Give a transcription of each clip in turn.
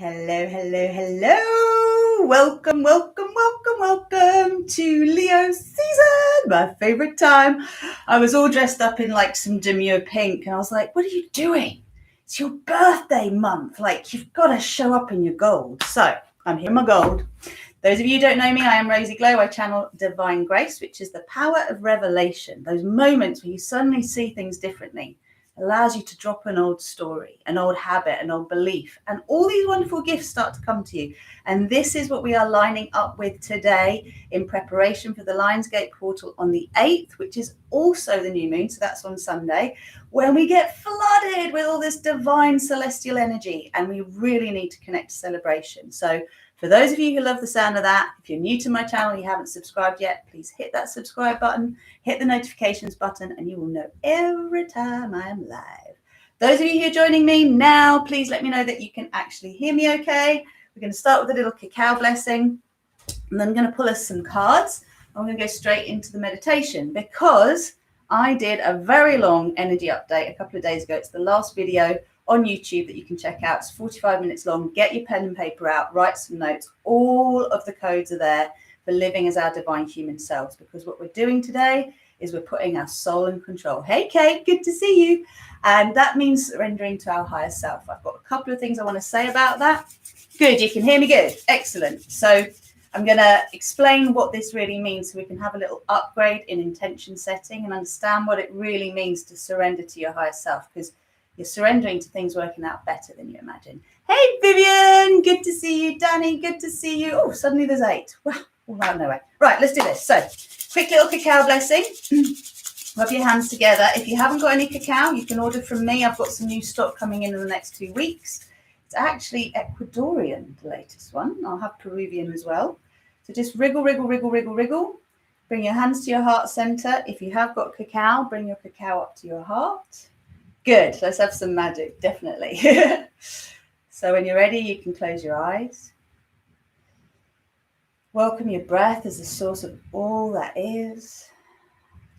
Hello, hello, hello. Welcome to Leo season, my favorite time. I was all dressed up in like some demure pink and I was like, what are you doing? It's your birthday month. Like, you've got to show up in your gold. So I'm here in my gold. Those of you who don't know me, I am Rosie Glow. I channel Divine Grace, which is the power of revelation. Those moments where you suddenly see things differently. Allows you to drop an old story, an old habit, an old belief, and all these wonderful gifts start to come to you. And this is what we are lining up with today in preparation for the Lionsgate portal on the 8th, which is also the new moon. So that's on Sunday, when we get flooded with all this divine celestial energy, and we really need to connect to celebration. So for those of you who love the sound of that, if you're new to my channel, you haven't subscribed yet, please hit that subscribe button, hit the notifications button, and you will know every time I am live. Those of you who are joining me now, please let me know that you can actually hear me okay. We're going to start with a little cacao blessing, and then I'm going to pull us some cards. I'm going to go straight into the meditation because I did a very long energy update a couple of days ago. It's the last video on YouTube that you can check out. It's 45 minutes long. Get your pen and paper out, write some notes. All of the codes are there for living as our divine human selves, because what we're doing today is we're putting our soul in control. Hey, Kate, good to see you. And that means surrendering to our higher self. I've got a couple of things I want to say about that. Good, you can hear me good. Excellent. So I'm going to explain what this really means so we can have a little upgrade in intention setting and understand what it really means to surrender to your higher self, because you're surrendering to things working out better than you imagine. Hey, Vivian, good to see you. Danny, good to see you. Oh, suddenly there's 8. Well, all out of nowhere. Right, let's do this. So, quick little cacao blessing. Rub your hands together. If you haven't got any cacao, you can order from me. I've got some new stock coming in the next 2 weeks. It's actually Ecuadorian, the latest one. I'll have Peruvian as well. So just wriggle, wriggle, wriggle, wriggle, wriggle. Bring your hands to your heart center. If you have got cacao, bring your cacao up to your heart. Good. Let's have some magic, definitely. So when you're ready, you can close your eyes. Welcome your breath as the source of all that is.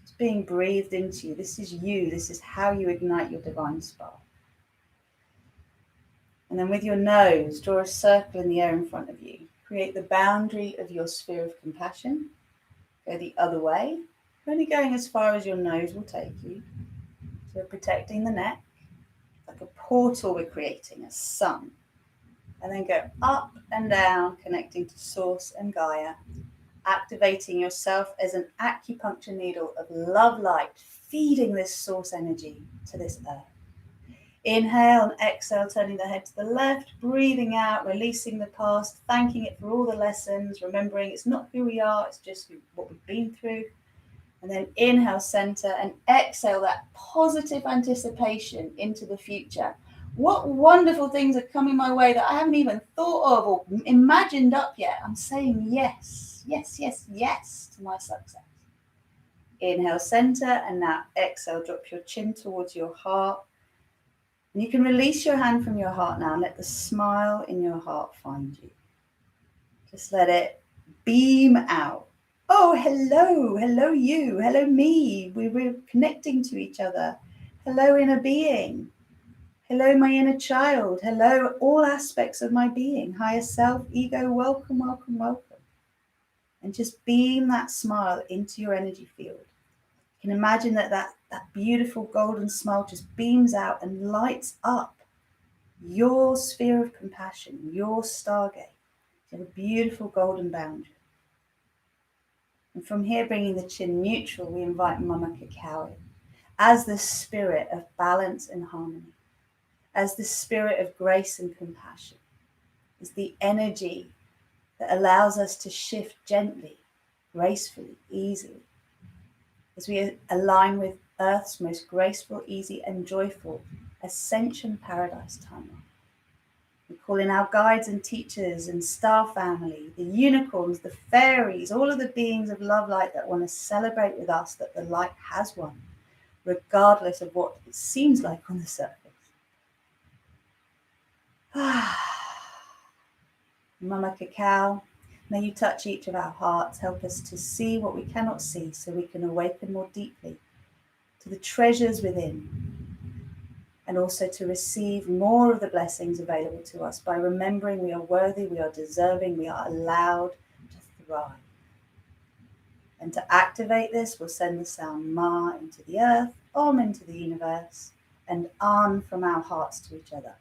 It's being breathed into you. This is you. This is how you ignite your divine spark. And then with your nose, draw a circle in the air in front of you. Create the boundary of your sphere of compassion. Go the other way. Only going as far as your nose will take you. So we're protecting the neck. Like a portal we're creating, a sun. And then go up and down, connecting to Source and Gaia. Activating yourself as an acupuncture needle of love light, feeding this source energy to this earth. Inhale and exhale, turning the head to the left, breathing out, releasing the past, thanking it for all the lessons, remembering it's not who we are, it's just what we've been through. And then inhale, center, and exhale that positive anticipation into the future. What wonderful things are coming my way that I haven't even thought of or imagined up yet. I'm saying yes, yes, yes, yes to my success. Inhale, center, and now exhale, drop your chin towards your heart. And you can release your hand from your heart now and let the smile in your heart find you. Just let it beam out. Oh, hello, hello you, hello me. We're connecting to each other. Hello, inner being. Hello, my inner child. Hello, all aspects of my being. Higher self, ego, welcome, welcome, welcome. And just beam that smile into your energy field. You can imagine that beautiful golden smile just beams out and lights up your sphere of compassion, your stargate. You have a beautiful golden boundary. And from here, bringing the chin neutral, we invite Mama Cacao in as the spirit of balance and harmony, as the spirit of grace and compassion, as the energy that allows us to shift gently, gracefully, easily, as we align with Earth's most graceful, easy, and joyful ascension paradise timeline. We call in our guides and teachers and star family, the unicorns, the fairies, all of the beings of love light that want to celebrate with us that the light has won, regardless of what it seems like on the surface. Mama Cacao, may you touch each of our hearts, help us to see what we cannot see so we can awaken more deeply to the treasures within. and also to receive more of the blessings available to us by remembering we are worthy, we are deserving, we are allowed to thrive. And to activate this, we'll send the sound Ma into the earth, Om into the universe, and An from our hearts to each other.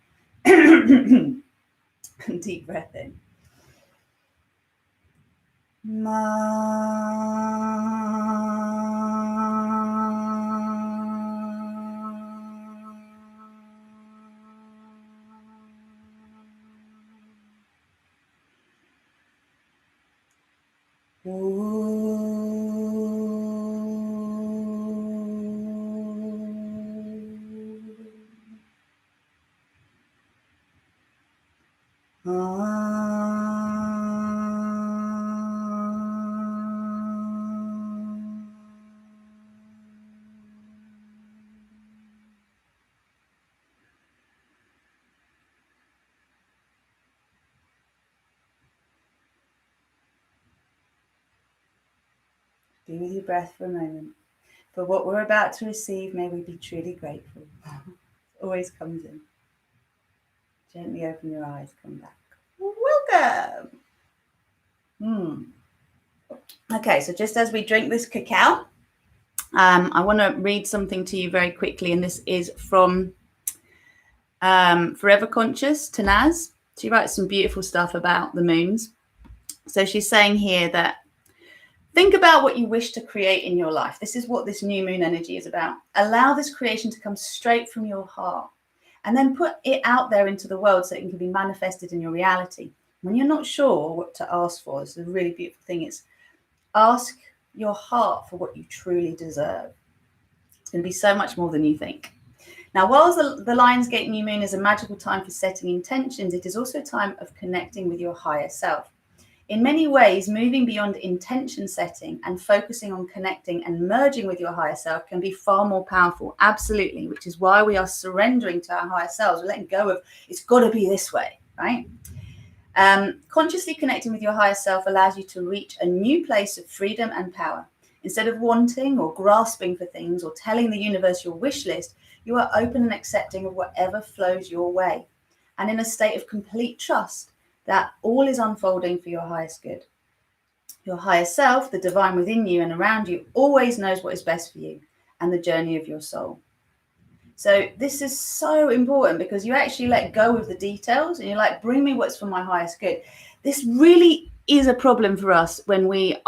Deep breath in. Be with your breath for a moment. For what we're about to receive, may we be truly grateful. Always comes in. Gently open your eyes, come back. Welcome. Okay, so just as we drink this cacao, I want to read something to you very quickly, and this is from Forever Conscious, Tanaz. She writes some beautiful stuff about the moons. So she's saying here that think about what you wish to create in your life. This is what this new moon energy is about. Allow this creation to come straight from your heart, and then put it out there into the world so it can be manifested in your reality. When you're not sure what to ask for, this is a really beautiful thing. It's ask your heart for what you truly deserve. It's going to be so much more than you think. Now, whilst the Lionsgate new moon is a magical time for setting intentions, it is also a time of connecting with your higher self. In many ways, moving beyond intention setting and focusing on connecting and merging with your higher self can be far more powerful. Absolutely, which is why we are surrendering to our higher selves. We're letting go of, it's got to be this way, right? Consciously connecting with your higher self allows you to reach a new place of freedom and power. Instead of wanting or grasping for things or telling the universe your wish list, you are open and accepting of whatever flows your way, and in a state of complete trust that all is unfolding for your highest good. Your higher self, the divine within you and around you, always knows what is best for you and the journey of your soul. So this is so important because you actually let go of the details and you're like, bring me what's for my highest good. This really is a problem for us when we're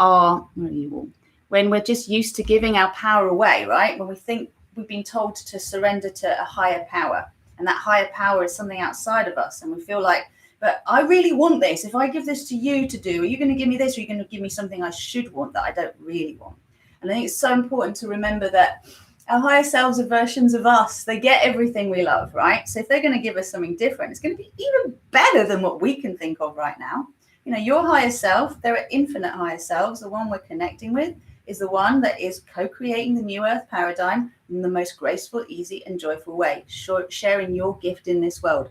just used to giving our power away, right? When we think we've been told to surrender to a higher power, and that higher power is something outside of us, and we feel like, but I really want this. If I give this to you to do, are you going to give me this, or are you going to give me something I should want that I don't really want? And I think it's so important to remember that our higher selves are versions of us. They get everything we love, right? So if they're going to give us something different, it's going to be even better than what we can think of right now. You know, your higher self, there are infinite higher selves. The one we're connecting with is the one that is co-creating the new earth paradigm in the most graceful, easy, and joyful way, sharing your gift in this world.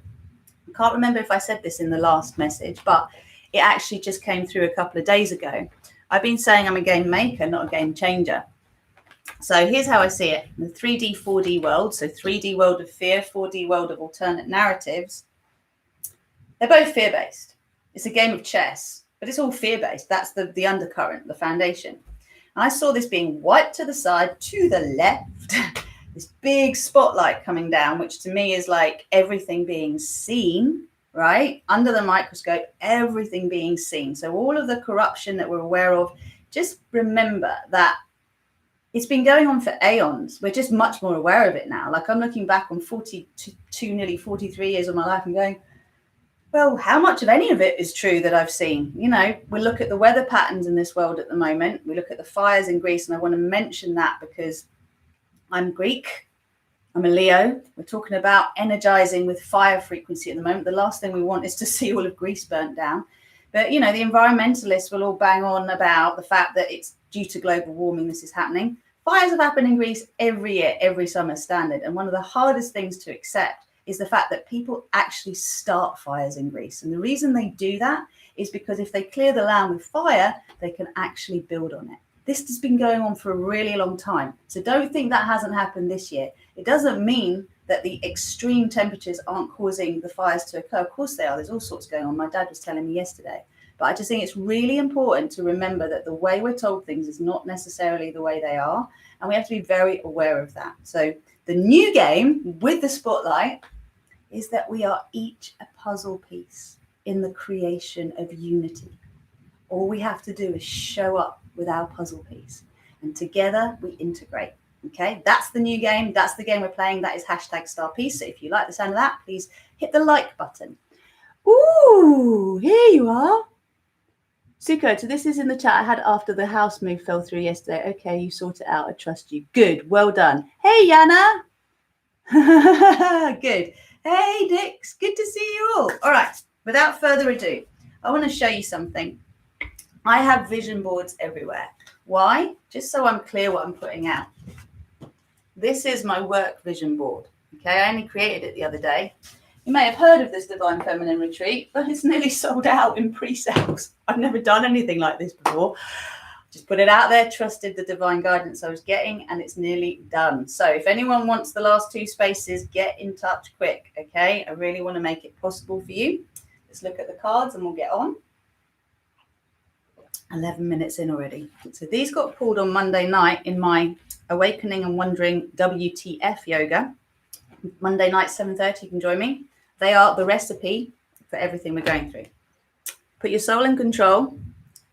I can't remember if I said this in the last message, but it actually just came through a couple of days ago. I've been saying I'm a game maker, not a game changer. So here's how I see it. The 3D, 4D world, so 3D world of fear, 4D world of alternate narratives, they're both fear-based. It's a game of chess, but it's all fear-based. That's the undercurrent, the foundation. And I saw this being wiped to the side, to the left, this big spotlight coming down, which to me is like everything being seen, right? Under the microscope, everything being seen. So all of the corruption that we're aware of, just remember that it's been going on for aeons. We're just much more aware of it now. Like I'm looking back on 42, nearly 43 years of my life and going, well, how much of any of it is true that I've seen? You know, we look at the weather patterns in this world at the moment. We look at the fires in Greece, and I want to mention that because I'm Greek. I'm a Leo. We're talking about energizing with fire frequency at the moment. The last thing we want is to see all of Greece burnt down. But, you know, the environmentalists will all bang on about the fact that it's due to global warming this is happening. Fires have happened in Greece every year, every summer standard. And one of the hardest things to accept is the fact that people actually start fires in Greece. And the reason they do that is because if they clear the land with fire, they can actually build on it. This has been going on for a really long time. So don't think that hasn't happened this year. It doesn't mean that the extreme temperatures aren't causing the fires to occur. Of course they are. There's all sorts going on. My dad was telling me yesterday. But I just think it's really important to remember that the way we're told things is not necessarily the way they are. And we have to be very aware of that. So the new game with the spotlight is that we are each a puzzle piece in the creation of unity. All we have to do is show up with our puzzle piece. And together we integrate. Okay, that's the new game. That's the game we're playing. That is #StarPiece. So if you like the sound of that, please hit the like button. Ooh, here you are. Suko, so this is in the chat I had after the house move fell through yesterday. Okay, you sort it out. I trust you. Good. Well done. Hey, Yana. Good. Hey, Dix. Good to see you all. All right. Without further ado, I want to show you something. I have vision boards everywhere. Why? Just so I'm clear what I'm putting out. This is my work vision board. Okay, I only created it the other day. You may have heard of this Divine Feminine Retreat, but it's nearly sold out in pre-sales. I've never done anything like this before. Just put it out there, trusted the divine guidance I was getting, and it's nearly done. So if anyone wants the last 2 spaces, get in touch quick, okay? I really want to make it possible for you. Let's look at the cards and we'll get on. 11 minutes in already. So these got pulled on Monday night in my Awakening and Wondering WTF yoga. Monday night, 7:30, you can join me. They are the recipe for everything we're going through. Put your soul in control.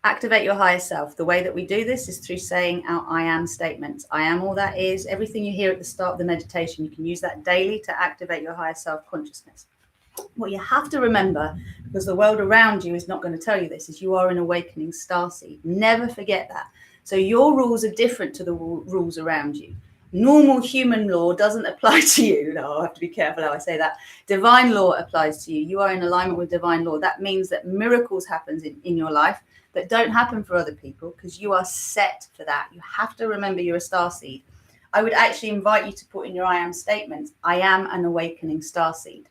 Activate your higher self. The way that we do this is through saying our I am statements. I am all that is. Everything you hear at the start of the meditation, you can use that daily to activate your higher self consciousness. What you have to remember, because the world around you is not going to tell you this, is you are an awakening starseed. Never forget that. So your rules are different to the rules around you. Normal human law doesn't apply to you. No, I have to be careful how I say that. Divine law applies to you. You are in alignment with divine law. That means that miracles happen in your life that don't happen for other people because you are set for that. You have to remember you're a starseed. I would actually invite you to put in your I am statement, I am an awakening starseed.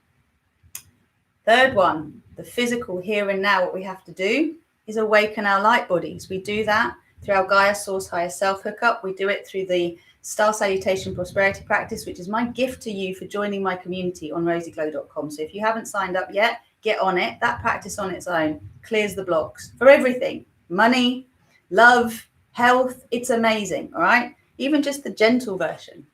Third one, the physical here and now, what we have to do is awaken our light bodies. We do that through our Gaia Source Higher Self hookup. We do it through the Star Salutation Prosperity Practice, which is my gift to you for joining my community on rosieglow.com. So if you haven't signed up yet, get on it. That practice on its own clears the blocks for everything. Money, love, health. It's amazing, all right? Even just the gentle version.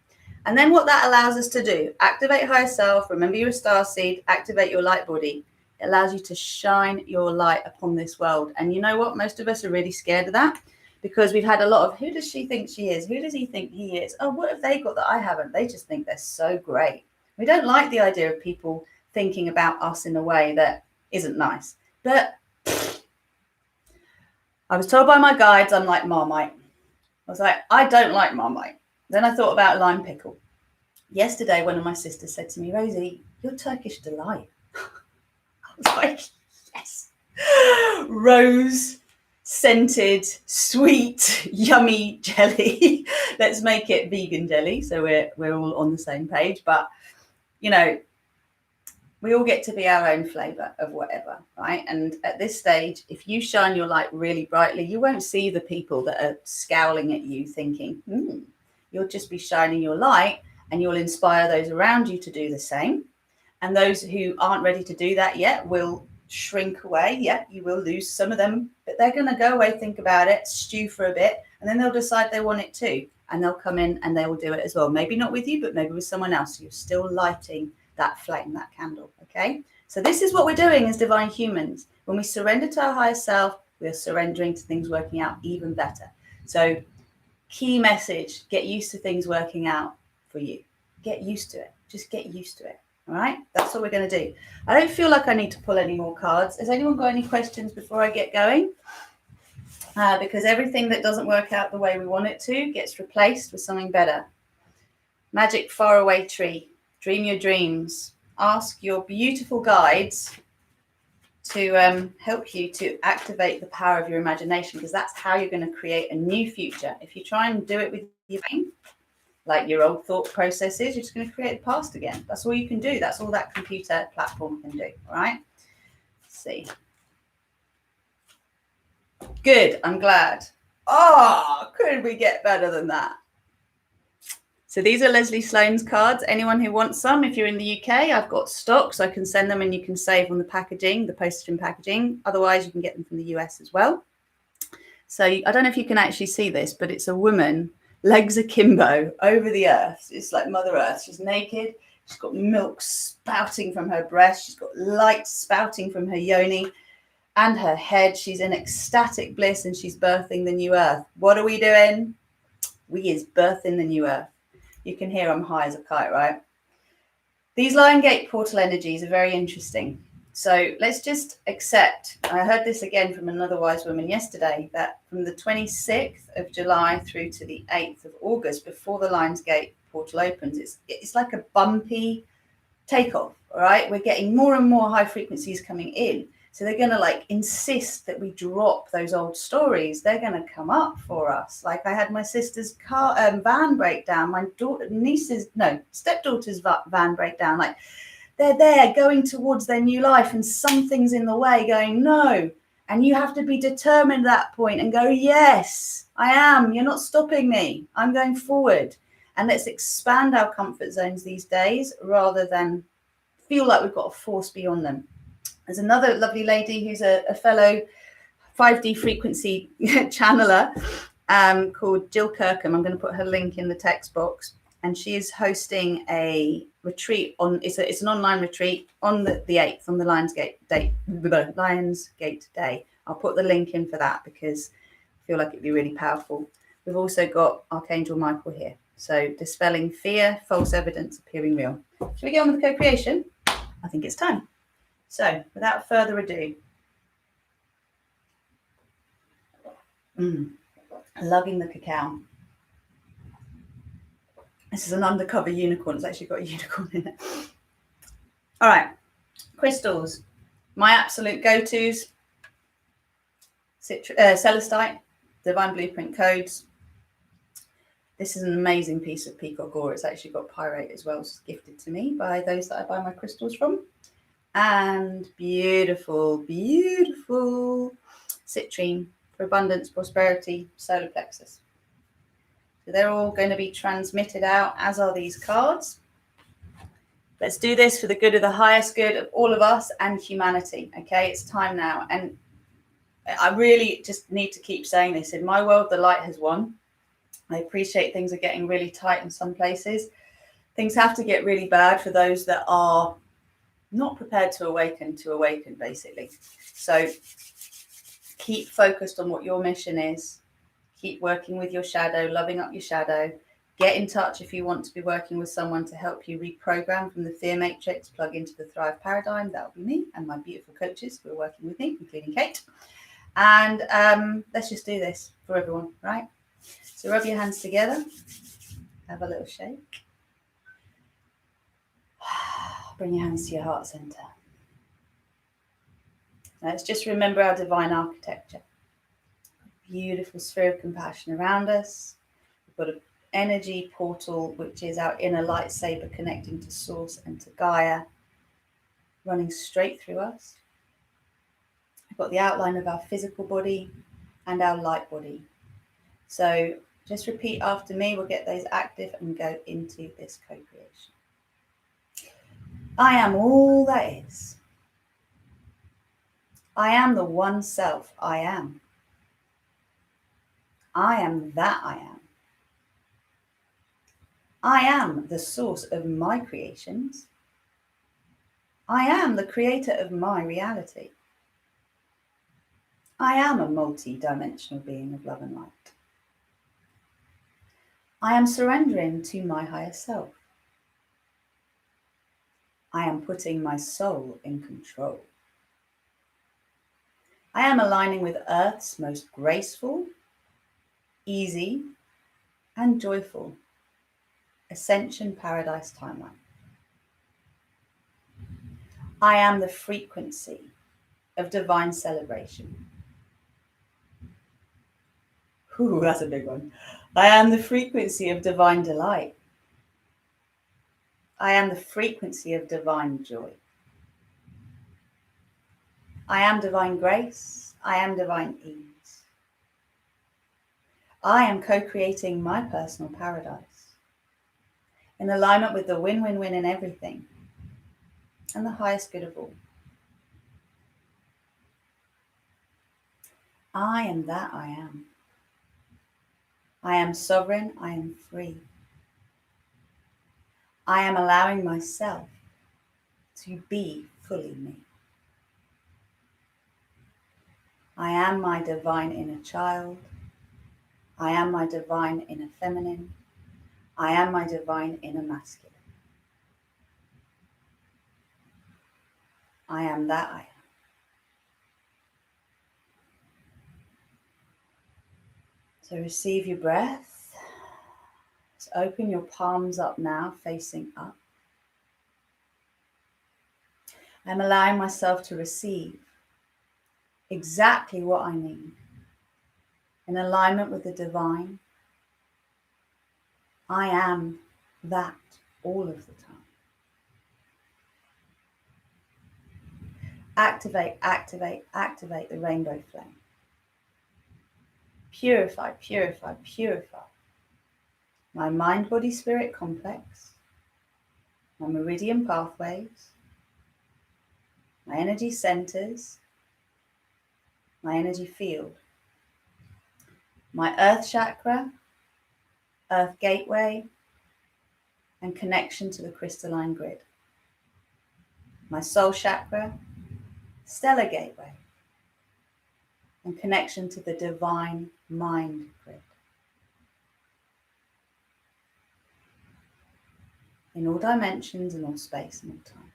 And then what that allows us to do, activate higher self, remember you're a starseed, activate your light body. It allows you to shine your light upon this world. And you know what? Most of us are really scared of that because we've had a lot of, who does she think she is? Who does he think he is? Oh, what have they got that I haven't? They just think they're so great. We don't like the idea of people thinking about us in a way that isn't nice. But I was told by my guides I'm like Marmite. I was like, I don't like Marmite. Then I thought about lime pickle. Yesterday, one of my sisters said to me, Rosie, you're Turkish delight. I was like, yes. Rose scented, sweet, yummy jelly. Let's make it vegan jelly. So we're all on the same page. But, you know, we all get to be our own flavor of whatever, right? And at this stage, if you shine your light really brightly, you won't see the people that are scowling at you thinking, You'll just be shining your light and you'll inspire those around you to do the same. And those who aren't ready to do that yet will shrink away. Yeah, you will lose some of them, but they're going to go away, think about it, stew for a bit, and then they'll decide they want it too. And they'll come in and they will do it as well. Maybe not with you, but maybe with someone else. You're still lighting that flame, that candle. Okay. So this is what we're doing as divine humans. When we surrender to our higher self, we are surrendering to things working out even better. So key message, get used to things working out for you. Get used to it. Just get used to it. All right. That's what we're going to do. I don't feel like I need to pull any more cards. Has anyone got any questions before I get going? Because everything that doesn't work out the way we want it to gets replaced with something better. Magic faraway tree. Dream your dreams. Ask your beautiful guides to help you to activate the power of your imagination, because that's how you're going to create a new future. If you try and do it with your brain, like your old thought processes, you're just going to create the past again. That's all you can do. That's all that computer platform can do. All right. Let's see. Good. I'm glad. Oh, could we get better than that? So these are Leslie Sloan's cards. Anyone who wants some, if you're in the UK, I've got stock, so I can send them and you can save on the packaging, the postage and packaging. Otherwise, you can get them from the US as well. So I don't know if you can actually see this, but it's a woman, legs akimbo, over the earth. It's like Mother Earth. She's naked. She's got milk spouting from her breast. She's got light spouting from her yoni and her head. She's in ecstatic bliss and she's birthing the new earth. What are we doing? We is birthing the new earth. You can hear I'm high as a kite, right? These Lion Gate portal energies are very interesting. So let's just accept, I heard this again from another wise woman yesterday, that from the 26th of July through to the 8th of August, before the Lions Gate portal opens, it's like a bumpy takeoff, all right? We're getting more and more high frequencies coming in. So they're going to like insist that we drop those old stories. They're going to come up for us. Like I had my sister's van breakdown, my stepdaughter's van breakdown. Like they're there going towards their new life and something's in the way going, no. And you have to be determined at that point and go, yes, I am. You're not stopping me. I'm going forward. And let's expand our comfort zones these days rather than feel like we've got a force beyond them. There's another lovely lady who's a fellow 5D frequency channeler called Jill Kirkham. I'm going to put her link in the text box. And she is hosting a retreat on, it's an online retreat on the 8th, on the Lionsgate Day. I'll put the link in for that because I feel like it'd be really powerful. We've also got Archangel Michael here. So dispelling fear, false evidence, appearing real. Should we get on with the co-creation? I think it's time. So without further ado, loving the cacao. This is an undercover unicorn. It's actually got a unicorn in it. All right, crystals. My absolute go-tos. Celestite, Divine Blueprint Codes. This is an amazing piece of peacock ore. It's actually got pyrite as well. It's gifted to me by those that I buy my crystals from. And beautiful, beautiful citrine for abundance, prosperity, solar plexus. So they're all going to be transmitted out, as are these cards. Let's do this for the good of the highest good of all of us and humanity. Okay, it's time now. And I really just need to keep saying this. In my world, the light has won. I appreciate things are getting really tight in some places. Things have to get really bad for those that are not prepared to awaken, basically. So keep focused on what your mission is. Keep working with your shadow, loving up your shadow. Get in touch if you want to be working with someone to help you reprogram from the fear matrix, plug into the Thrive paradigm. That will be me and my beautiful coaches who are working with me, including Kate. And let's just do this for everyone, right? So rub your hands together. Have a little shake. Bring your hands to your heart center. Let's just remember our divine architecture. A beautiful sphere of compassion around us. We've got an energy portal, which is our inner lightsaber connecting to Source and to Gaia, running straight through us. We've got the outline of our physical body and our light body. So just repeat after me. We'll get those active and go into this co-creation. I am all that is. I am the one self I am. I am that I am. I am the source of my creations. I am the creator of my reality. I am a multi-dimensional being of love and light. I am surrendering to my higher self. I am putting my soul in control. I am aligning with Earth's most graceful, easy, and joyful Ascension Paradise timeline. I am the frequency of divine celebration. Ooh, that's a big one. I am the frequency of divine delight. I am the frequency of divine joy. I am divine grace. I am divine ease. I am co-creating my personal paradise. in alignment with the win-win-win in everything and the highest good of all. I am that I am. I am sovereign, I am free. I am allowing myself to be fully me. I am my divine inner child. I am my divine inner feminine. I am my divine inner masculine. I am that I am. So receive your breath. Just open your palms up now, facing up. I'm allowing myself to receive exactly what I need in alignment with the divine. I am that all of the time. Activate, activate, activate the rainbow flame. Purify, purify, purify my mind, body, spirit complex, my meridian pathways, my energy centers, my energy field, my earth chakra, earth gateway, and connection to the crystalline grid, my soul chakra, stellar gateway, and connection to the divine mind grid. In all dimensions and all space and all time.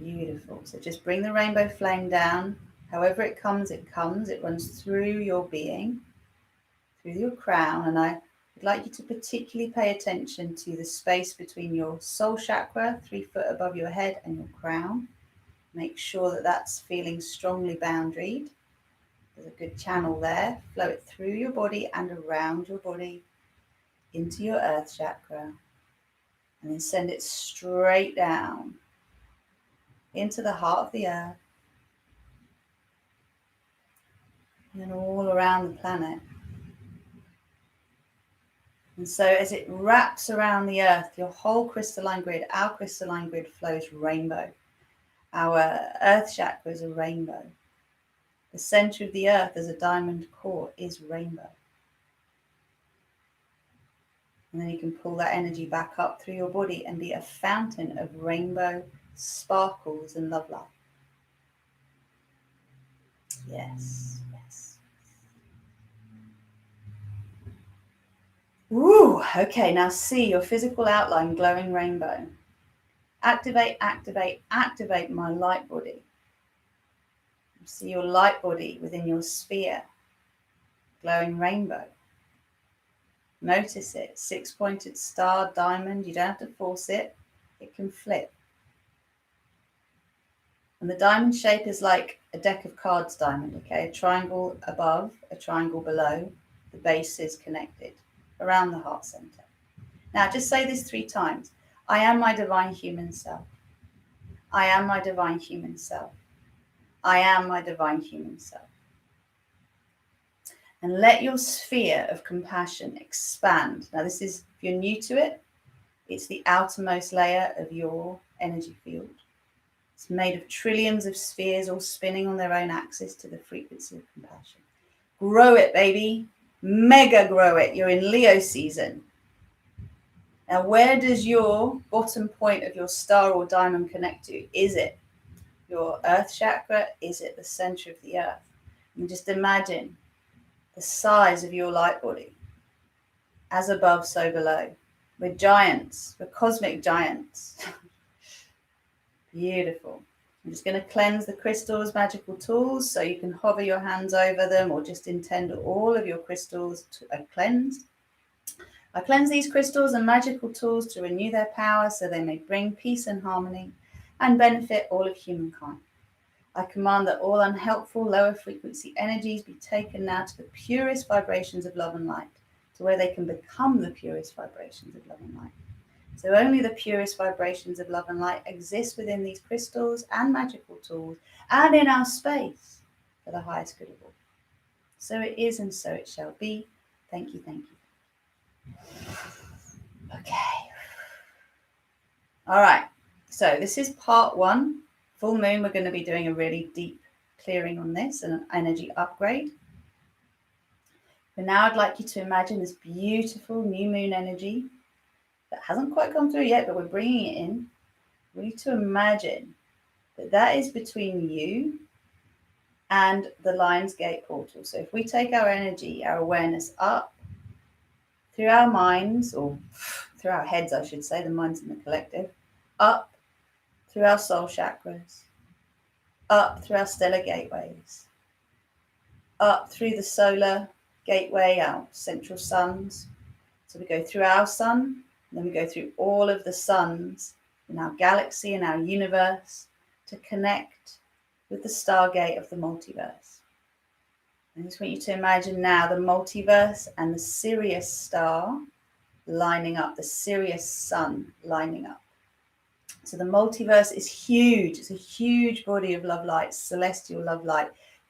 Beautiful. So just bring the rainbow flame down. However it comes, it comes. It runs through your being, through your crown. And I would like you to particularly pay attention to the space between your soul chakra, 3 foot above your head, and your crown. Make sure that that's feeling strongly boundaried. There's a good channel there. Flow it through your body and around your body into your earth chakra. And then send it straight down into the heart of the earth and all around the planet. And so as it wraps around the earth, your whole crystalline grid, our crystalline grid flows rainbow. Our earth chakra is a rainbow. The center of the earth as a diamond core is rainbow. And then you can pull that energy back up through your body and be a fountain of rainbow sparkles and love light. Yes, yes. Woo, okay, now see your physical outline, glowing rainbow. Activate, activate, activate my light body. See your light body within your sphere, glowing rainbow. Notice it, 6-pointed star, diamond. You don't have to force it. It can flip. And the diamond shape is like a deck of cards diamond, okay? A triangle above, a triangle below. The base is connected around the heart center. Now, just say this 3 times. I am my divine human self. I am my divine human self. I am my divine human self. And let your sphere of compassion expand. Now, this is, if you're new to it, it's the outermost layer of your energy field. It's made of trillions of spheres all spinning on their own axis to the frequency of compassion. Grow it, baby. Mega grow it. You're in Leo season. Now, where does your bottom point of your star or diamond connect to? Is it your earth chakra? Is it the center of the earth? And just imagine the size of your light body. As above, so below. We're giants. We're cosmic giants. Beautiful. I'm just going to cleanse the crystals, magical tools, so you can hover your hands over them or just intend all of your crystals to cleansed. I cleanse these crystals and magical tools to renew their power so they may bring peace and harmony and benefit all of humankind. I command that all unhelpful, lower frequency energies be taken now to the purest vibrations of love and light, to where they can become the purest vibrations of love and light. So only the purest vibrations of love and light exist within these crystals and magical tools and in our space for the highest good of all. So it is and so it shall be. Thank you, thank you. Okay. All right. So this is part 1. Full moon, we're going to be doing a really deep clearing on this and an energy upgrade. But now I'd like you to imagine this beautiful new moon energy that hasn't quite come through yet, but we're bringing it in. We need to imagine that that is between you and the Lion's Gate portal. So if we take our energy, our awareness up through our minds, or through our heads, I should say, the minds and the collective, up through our soul chakras, up through our stellar gateways, up through the solar gateway, our central suns. So we go through our sun, and then we go through all of the suns in our galaxy and our universe to connect with the stargate of the multiverse. I just want you to imagine now the multiverse and the Sirius star lining up, the Sirius sun lining up. So the multiverse is huge. It's a huge body of love light, celestial love light.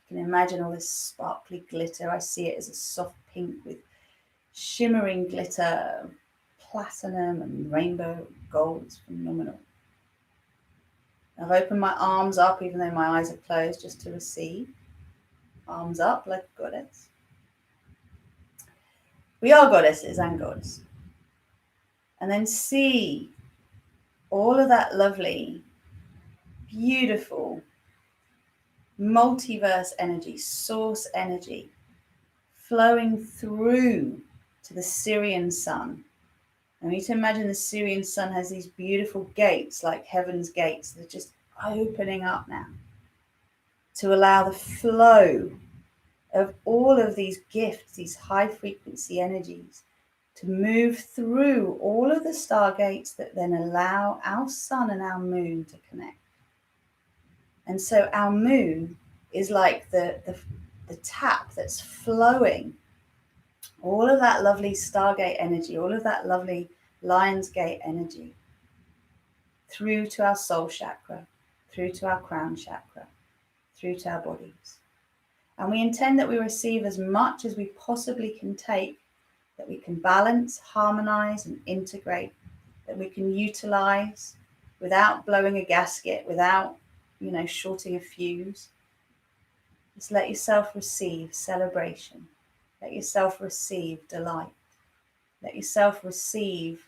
You can imagine all this sparkly glitter. I see it as a soft pink with shimmering glitter, platinum and rainbow gold. It's phenomenal. I've opened my arms up, even though my eyes are closed, just to receive. Arms up like a goddess. We are goddesses and gods. And then see all of that lovely, beautiful multiverse energy, source energy, flowing through to the Syrian sun. I need to imagine the Syrian sun has these beautiful gates, like heaven's gates, that are just opening up now to allow the flow of all of these gifts, these high frequency energies, to move through all of the stargates that then allow our sun and our moon to connect. And so our moon is like the tap that's flowing all of that lovely stargate energy, all of that lovely Lion's Gate energy through to our soul chakra, through to our crown chakra, through to our bodies. And we intend that we receive as much as we possibly can take, that we can balance, harmonize, and integrate, that we can utilize without blowing a gasket, without, shorting a fuse. Just let yourself receive celebration. Let yourself receive delight. Let yourself receive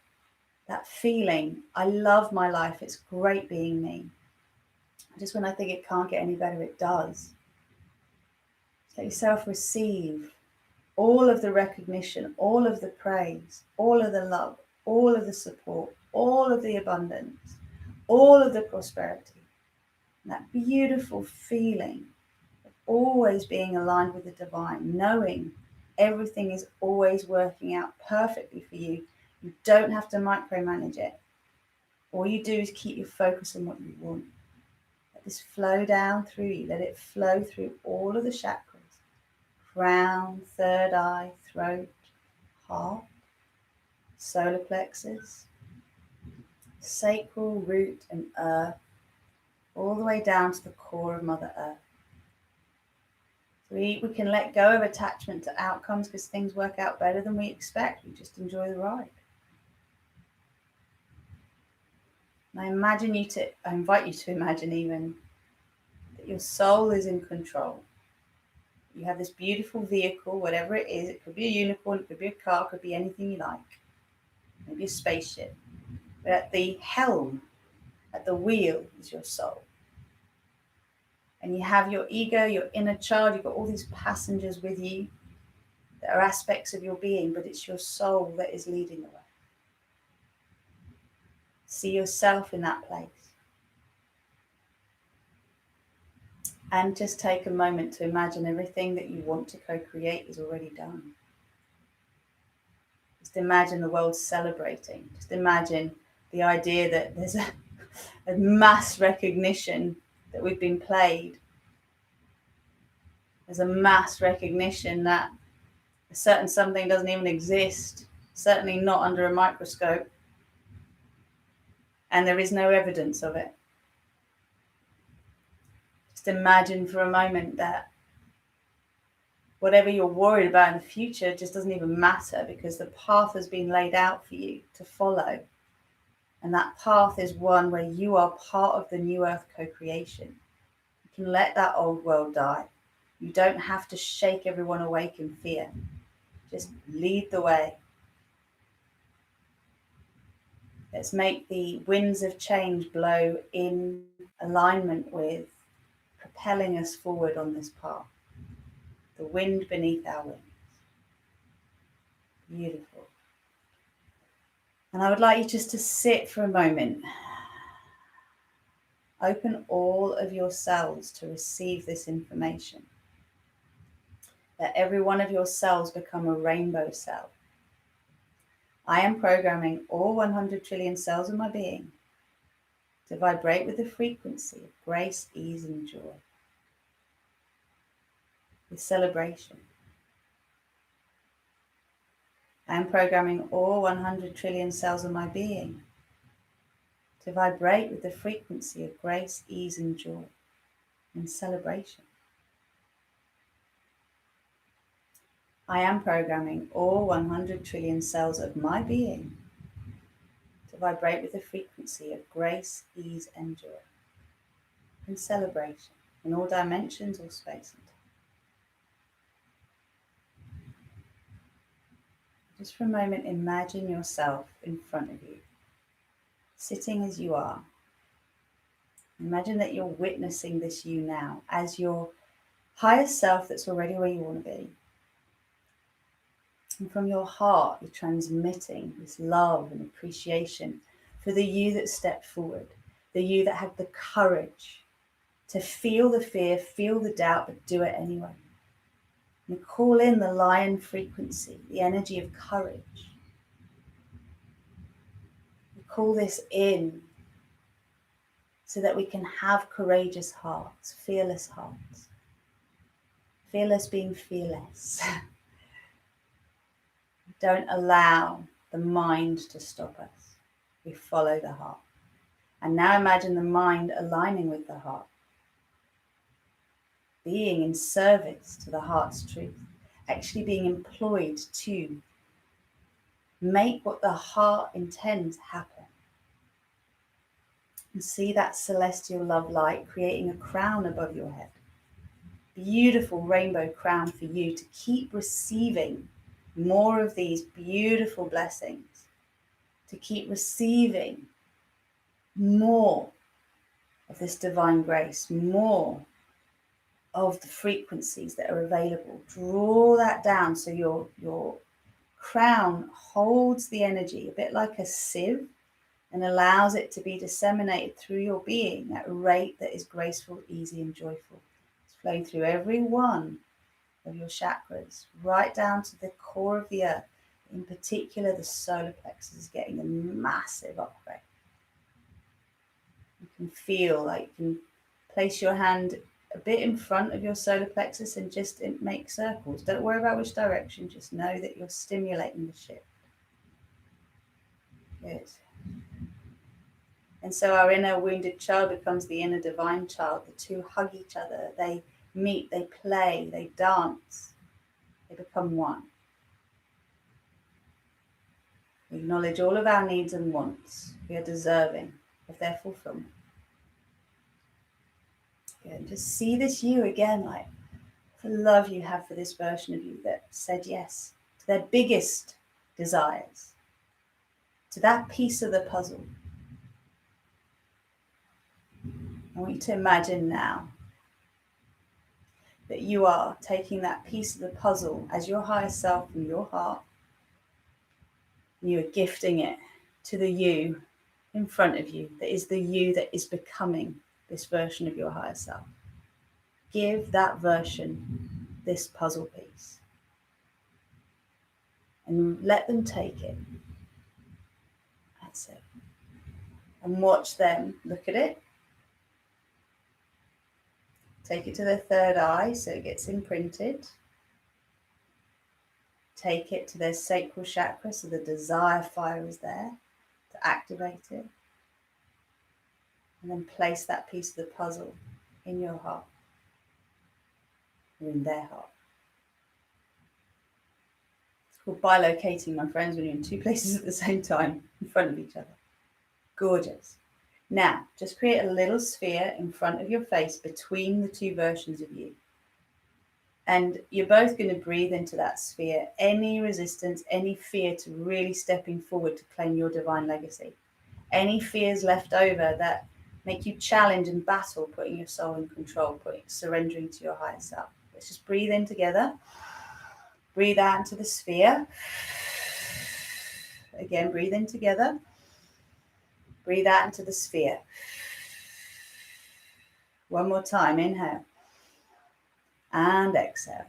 that feeling. I love my life. It's great being me. Just when I think it can't get any better, it does. Let yourself receive all of the recognition, all of the praise, all of the love, all of the support, all of the abundance, all of the prosperity. And that beautiful feeling of always being aligned with the divine, knowing everything is always working out perfectly for you. You don't have to micromanage it. All you do is keep your focus on what you want. Let this flow down through you. Let it flow through all of the chakras. Crown, third eye, throat, heart, solar plexus, sacral, root and earth, all the way down to the core of Mother Earth. We can let go of attachment to outcomes because things work out better than we expect. We just enjoy the ride. And I invite you to imagine even that your soul is in control. You have this beautiful vehicle, whatever it is. It could be a unicorn, it could be a car, it could be anything you like. Maybe a spaceship. But at the helm, at the wheel, is your soul. And you have your ego, your inner child, you've got all these passengers with you that are aspects of your being, but it's your soul that is leading the way. See yourself in that place. And just take a moment to imagine everything that you want to co-create is already done. Just imagine the world celebrating. Just imagine the idea that there's a mass recognition that we've been played. There's a mass recognition that a certain something doesn't even exist, certainly not under a microscope, and there is no evidence of it. Just imagine for a moment that Whatever you're worried about in the future just doesn't even matter, because the path has been laid out for you to follow. And that path is one where you are part of the new earth co-creation. You can let that old world die. You don't have to shake everyone awake in fear. Just lead the way. Let's make the winds of change blow in alignment with propelling us forward on this path. The wind beneath our wings. Beautiful. And I would like you just to sit for a moment. Open all of your cells to receive this information. Let every one of your cells become a rainbow cell. I am programming all 100 trillion cells of my being to vibrate with the frequency of grace, ease, and joy, with celebration. I am programming all 100 trillion cells of my being to vibrate with the frequency of grace, ease, and joy, and celebration. I am programming all 100 trillion cells of my being to vibrate with the frequency of grace, ease, and joy, and celebration in all dimensions or space and time. Just for a moment, imagine yourself in front of you, sitting as you are. Imagine that you're witnessing this you now as your higher self that's already where you want to be. And from your heart, you're transmitting this love and appreciation for the you that stepped forward, the you that had the courage to feel the fear, feel the doubt, but do it anyway. And call in the lion frequency, the energy of courage. We call this in so that we can have courageous hearts, fearless hearts. Fearless being fearless. Don't allow the mind to stop us. We follow the heart. And now imagine the mind aligning with the heart, being in service to the heart's truth, actually being employed to make what the heart intends happen. And see that celestial love light creating a crown above your head. Beautiful rainbow crown for you to keep receiving more of these beautiful blessings, to keep receiving more of this divine grace, more of the frequencies that are available. Draw that down so your crown holds the energy a bit like a sieve and allows it to be disseminated through your being at a rate that is graceful, easy, and joyful. It's flowing through every one of your chakras, right down to the core of the earth. In particular, the solar plexus is getting a massive upgrade. You can feel like you can place your hand a bit in front of your solar plexus and just make circles. Don't worry about which direction, just know that you're stimulating the shift. Good. And so our inner wounded child becomes the inner divine child. The two hug each other, they meet, they play, they dance, they become one. We acknowledge all of our needs and wants. We are deserving of their fulfillment. Good. Just see this you again, like the love you have for this version of you that said yes to their biggest desires, to that piece of the puzzle. I want you to imagine now that you are taking that piece of the puzzle as your higher self from your heart. You are gifting it to the you in front of you, that is the you that is becoming this version of your higher self. Give that version this puzzle piece and let them take it. That's it. And watch them look at it. Take it to the third eye so it gets imprinted. Take it to their sacral chakra so the desire fire is there to activate it. And then place that piece of the puzzle in your heart, or in their heart. called bilocating, my friends, when you're in two places at the same time in front of each other. Gorgeous. Now, just create a little sphere in front of your face between the two versions of you. And you're both going to breathe into that sphere any resistance, any fear to really stepping forward to claim your divine legacy. Any fears left over that make you challenge and battle, putting your soul in control, surrendering to your higher self. Let's just breathe in together. Breathe out into the sphere. Again, breathe in together. Breathe out into the sphere. One more time, inhale. And exhale.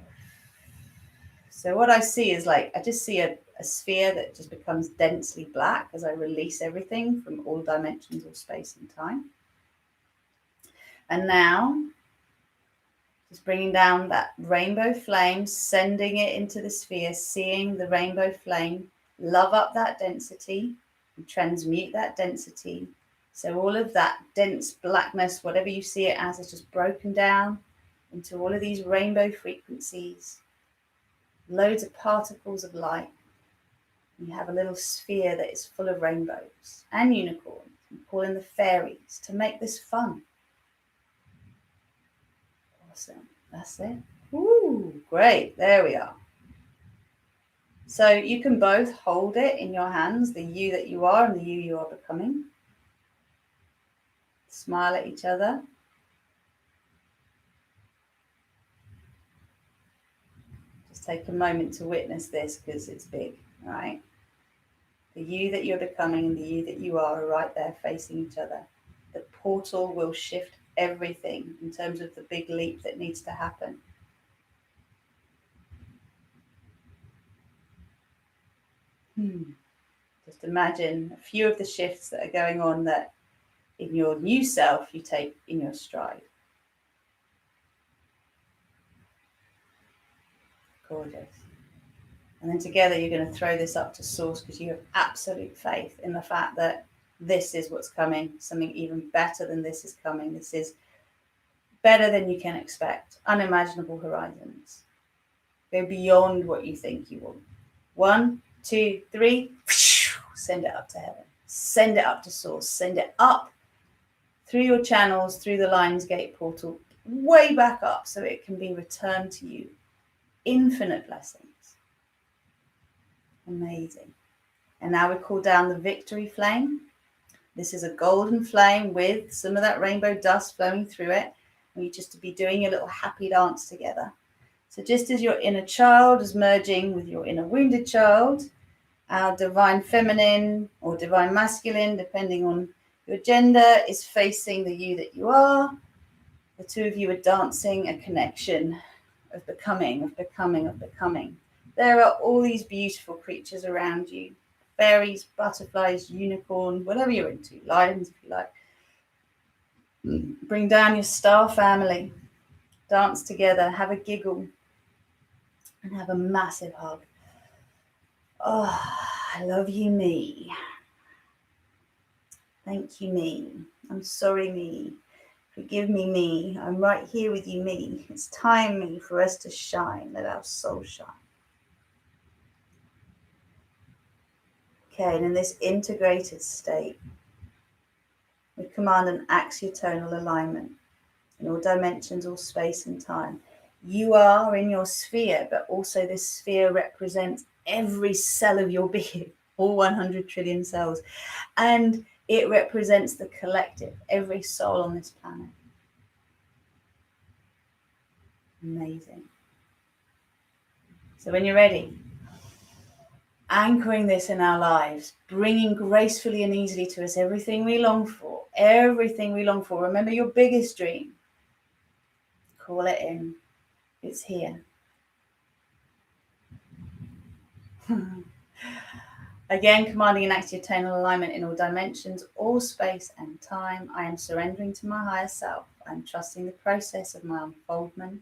So what I see is I just see a sphere that just becomes densely black as I release everything from all dimensions of space and time. And now, just bringing down that rainbow flame, sending it into the sphere, seeing the rainbow flame, love up that density, and transmute that density. So all of that dense blackness, whatever you see it as, is just broken down into all of these rainbow frequencies, loads of particles of light. You have a little sphere that is full of rainbows and unicorns. You call in the fairies to make this fun. Awesome. That's it. Ooh, great. There we are. So you can both hold it in your hands, the you that you are and the you are becoming. Smile at each other. Just take a moment to witness this because it's big, right? The you that you're becoming and the you that you are right there facing each other. The portal will shift everything in terms of the big leap that needs to happen. Just imagine a few of the shifts that are going on that in your new self you take in your stride. Gorgeous. And then together you're going to throw this up to source because you have absolute faith in the fact that this is what's coming. Something even better than this is coming. This is better than you can expect. Unimaginable horizons. Go beyond what you think you want. 1, 2, 3. Send it up to heaven. Send it up to source. Send it up through your channels, through the Lionsgate portal, way back up so it can be returned to you. Infinite blessings. Amazing. And now we call down the victory flame. This is a golden flame with some of that rainbow dust flowing through it. And you just to be doing a little happy dance together. So just as your inner child is merging with your inner wounded child, our divine feminine or divine masculine, depending on your gender, is facing the you that you are. The two of you are dancing a connection of becoming, of becoming, of becoming. There are all these beautiful creatures around you. Fairies, butterflies, unicorn, whatever you're into. Lions, if you like. Bring down your star family. Dance together. Have a giggle. And have a massive hug. Oh, I love you, me. Thank you, me. I'm sorry, me. Forgive me, me. I'm right here with you, me. It's time, me, for us to shine. Let our soul shine. Okay, and in this integrated state, we command an axiotonal alignment in all dimensions, all space and time. You are in your sphere, but also this sphere represents every cell of your being, all 100 trillion cells. And it represents the collective, every soul on this planet. Amazing. So when you're ready, anchoring this in our lives, bringing gracefully and easily to us everything we long for, everything we long for. Remember your biggest dream. Call it in. It's here. Again, commanding an axiotonal alignment in all dimensions, all space and time. I am surrendering to my higher self. I am trusting the process of my unfoldment.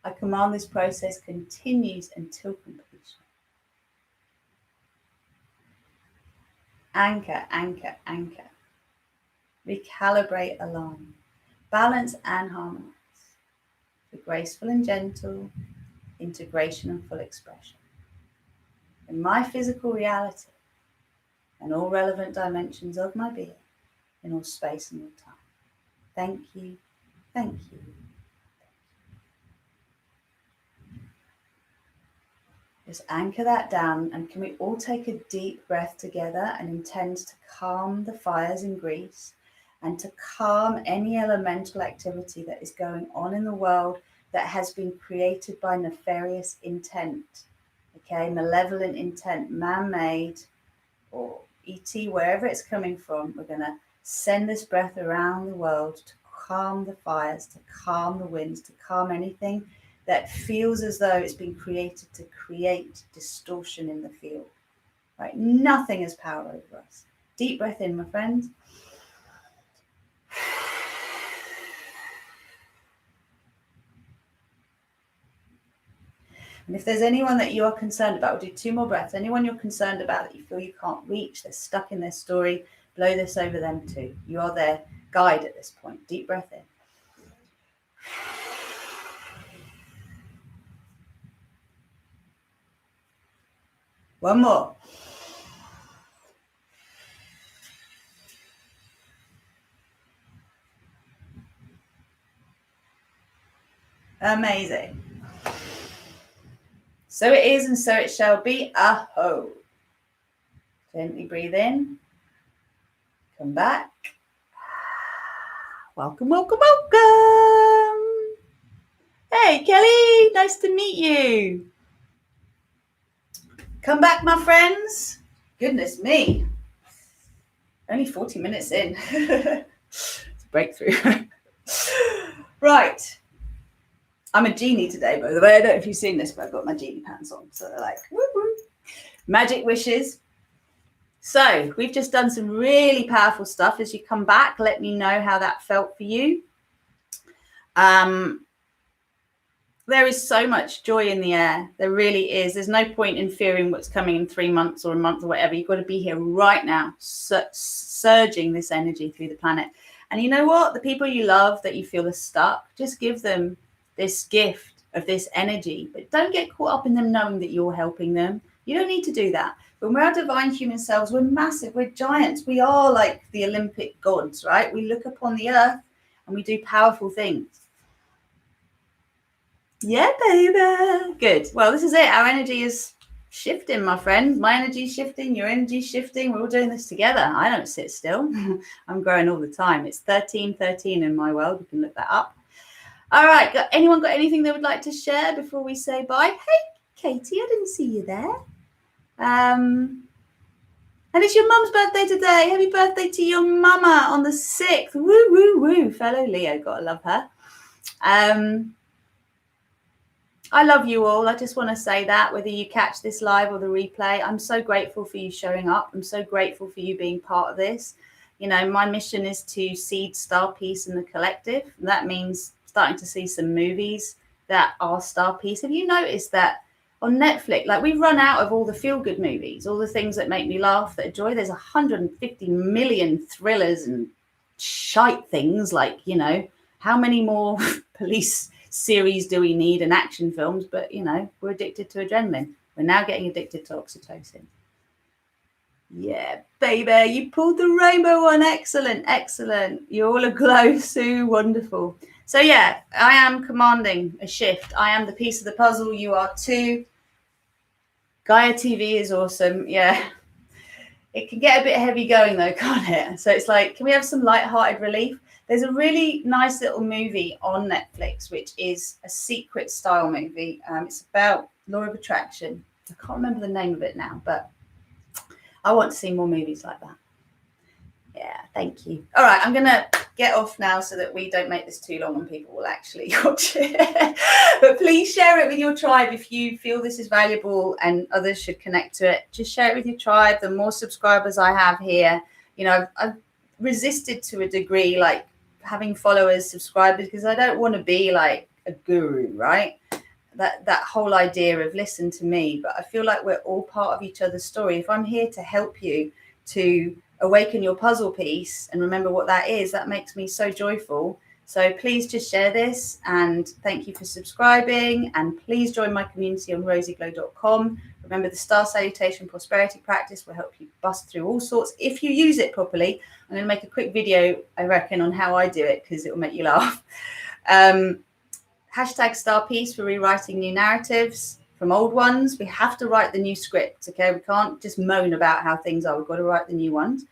I command this process continues until completion. Anchor, anchor, anchor. Recalibrate, align. Balance and harmonize. The graceful and gentle, integration and full expression. in my physical reality and all relevant dimensions of my being in all space and all time. Thank you. Thank you. Just anchor that down, and can we all take a deep breath together and intend to calm the fires in Greece and to calm any elemental activity that is going on in the world that has been created by nefarious intent, okay, malevolent intent, man-made or ET, wherever it's coming from. We're going to send this breath around the world to calm the fires, to calm the winds, to calm anything that feels as though it's been created to create distortion in the field, right? Nothing has power over us. Deep breath in, my friends. And if there's anyone that you are concerned about, we'll do 2 more breaths. Anyone you're concerned about that you feel you can't reach, they're stuck in their story, blow this over them too. You are their guide at this point. Deep breath in. One more. Amazing. So it is, and so it shall be. Aho. Gently breathe in. Come back. Welcome, welcome, welcome. Hey, Kelly. Nice to meet you. Come back, my friends. Goodness me. Only 40 minutes in. It's a breakthrough. Right. I'm a genie today, by the way. I don't know if you've seen this, but I've got my genie pants on. So they're like, woo woo. Magic wishes. So we've just done some really powerful stuff. As you come back, let me know how that felt for you. There is so much joy in the air. There really is. There's no point in fearing what's coming in 3 months or a month or whatever. You've got to be here right now, surging this energy through the planet. And you know what? The people you love that you feel are stuck, just give them this gift of this energy. But don't get caught up in them knowing that you're helping them. You don't need to do that. When we're our divine human selves, we're massive. We're giants. We are like the Olympic gods, right? We look upon the earth and we do powerful things. Yeah, baby. Good. Well, this is it. Our energy is shifting, my friend. My energy is shifting. Your energy is shifting. We're all doing this together. I don't sit still. I'm growing all the time. It's 1313 in my world. You can look that up. All right. Anyone got anything they would like to share before we say bye? Hey, Katie, I didn't see you there. And it's your mum's birthday today. Happy birthday to your mama on the 6th. Woo, woo, woo. Fellow Leo. Gotta love her. I love you all. I just want to say that, whether you catch this live or the replay, I'm so grateful for you showing up. I'm so grateful for you being part of this. You know, my mission is to seed star peace in the collective. And that means starting to see some movies that are star peace. Have you noticed that on Netflix, like we've run out of all the feel-good movies, all the things that make me laugh, that are joy. There's 150 million thrillers and shite things like, you know, how many more police series do we need and action films? But, you know, we're addicted to adrenaline. We're now getting addicted to oxytocin. Yeah, baby, you pulled the rainbow one. Excellent, excellent. You're all aglow, Sue. Wonderful. So, yeah, I am commanding a shift. I am the piece of the puzzle. You are too. Gaia TV is awesome. Yeah. It can get a bit heavy going, though, can't it? So it's like, can we have some light-hearted relief? There's a really nice little movie on Netflix, which is a secret style movie. It's about law of attraction. I can't remember the name of it now, but I want to see more movies like that. Yeah, thank you. All right, I'm going to get off now so that we don't make this too long and people will actually watch it. But please share it with your tribe if you feel this is valuable and others should connect to it. Just share it with your tribe. The more subscribers I have here, you know, I've resisted to a degree, like having followers, subscribers, because I don't want to be like a guru, right? That whole idea of listen to me, but I feel like we're all part of each other's story. If I'm here to help you to awaken your puzzle piece and remember what that is, that makes me so joyful. So please just share this, and thank you for subscribing, and please join my community on rosieglow.com. Remember, the Star Salutation Prosperity Practice will help you bust through all sorts. If you use it properly, I'm going to make a quick video, I reckon, on how I do it, because it will make you laugh. Hashtag Star Peace for rewriting new narratives from old ones. We have to write the new script, okay? We can't just moan about how things are. We've got to write the new ones.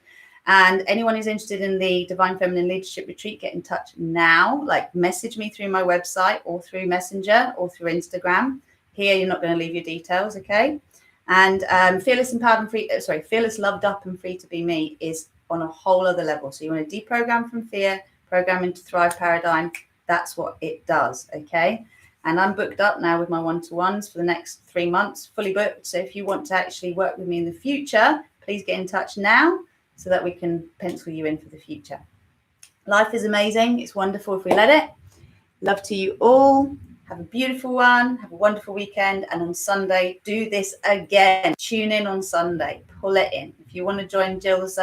And anyone who's interested in the Divine Feminine Leadership Retreat, get in touch now. Like, message me through my website or through Messenger or through Instagram. Here, you're not going to leave your details, okay? And Fearless, Empowered and Free, Fearless, Loved Up and Free to Be Me is on a whole other level. So you want to deprogram from fear, program into Thrive paradigm. That's what it does, okay? And I'm booked up now with my one-to-ones for the next 3 months, fully booked. So if you want to actually work with me in the future, please get in touch now so that we can pencil you in for the future. Life is amazing. It's wonderful if we let it. Love to you all. Have a beautiful one. Have a wonderful weekend. And on Sunday, do this again. Tune in on Sunday. Pull it in. If you want to join Jill's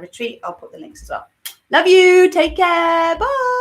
retreat, I'll put the links as well. Love you. Take care. Bye.